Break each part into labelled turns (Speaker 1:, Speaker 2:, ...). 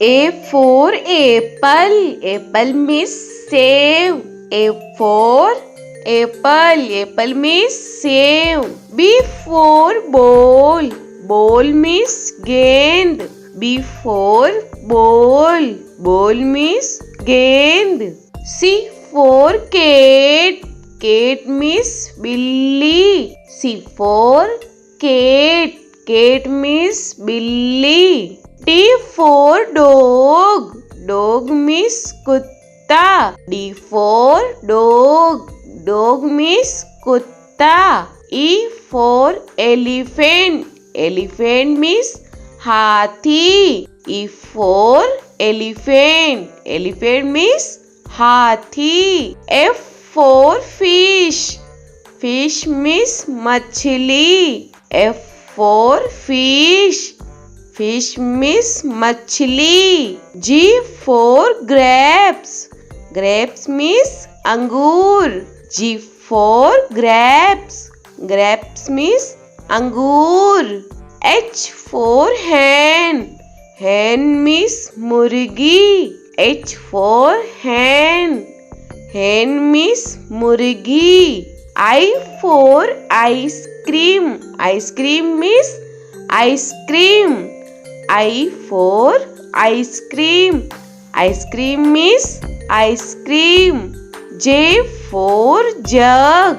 Speaker 1: A for apple. Apple means save. A for apple. Apple means save. B for ball. Ball means gend. B for ball. Ball means gend. C for cat. Cat means billy. C for cat. Cat means billy. D for dog. Dog means kutta. D for dog. Dog means kutta. E for elephant. Elephant means hathi. E for elephant. Elephant means hathi. F for fish. Fish means machli. F for fish. Fish means machli. G for grapes. Grapes means angur. G for grapes. Grapes means angur. H for hen. Hen means murgi. H for hen. Hen means murgi. I for ice cream. Ice cream means ice cream. I for ice cream. Ice cream means ice cream. J for jug.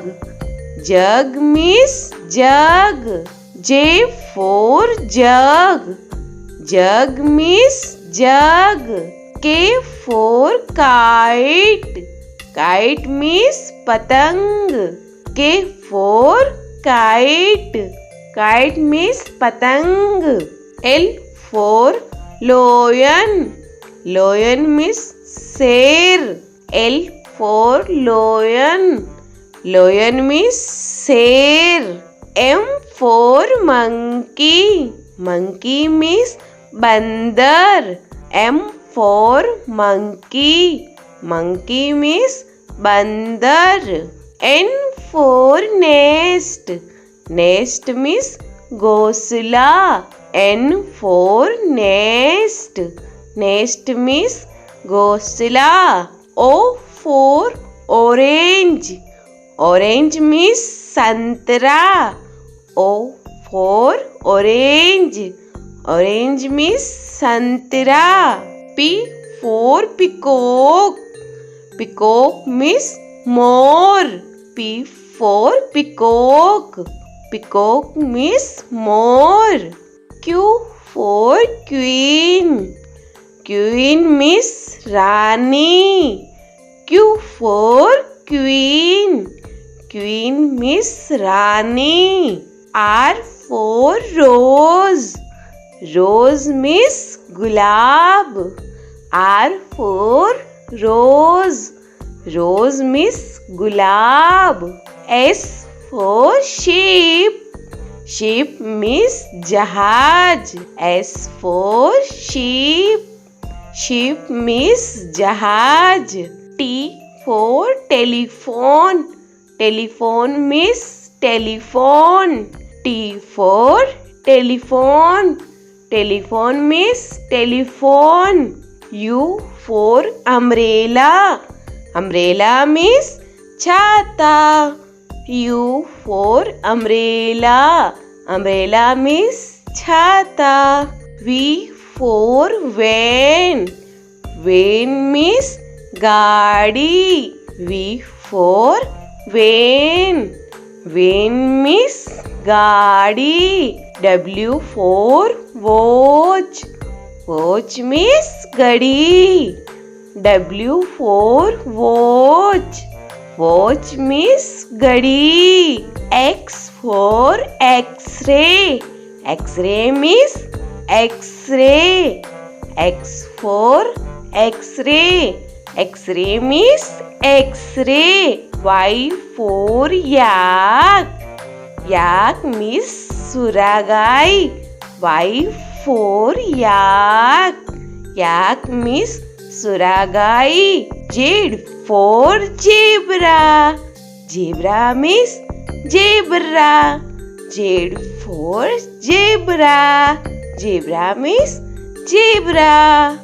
Speaker 1: Jug means jug. J for jug. Jug means jug. K for kite. Kite means patang. K for kite. Kite means patang. L for lion. Lion means sher. L for lion. Lion means sher. M for monkey. Monkey means bandar. M for monkey. Monkey means bandar. N for nest. Nest means ghosla. N for nest. Nest means ghosla. O for orange. Orange means santra. O for orange. Orange means santra. P for peacock. Peacock means more. P for peacock. Peacock means more. Q for queen. Queen means Rani. Q for queen. Queen means Rani. R for rose. Rose means gulab. R for rose. Rose means gulab. S for sheep. Sheep means jahaj. S for sheep. Sheep means jahaj. T for telephone. Telephone means telephone. T for telephone. Telephone means telephone. U for umbrella. Umbrella means chhata. U for umbrella. Umbrella means chhata. V for van. Van means gaadi. V for van. Van means gaadi. W for watch. Watch means gadi. W for watch. Watch means gadi. X for X-ray. X-ray means X-ray. X for X-ray. X-ray means X-ray. Y for yak. Yak means suragai. Y for yak. Yak means suragai. Z for zebra. Zebra means zebra. Z for zebra. Zebra means zebra.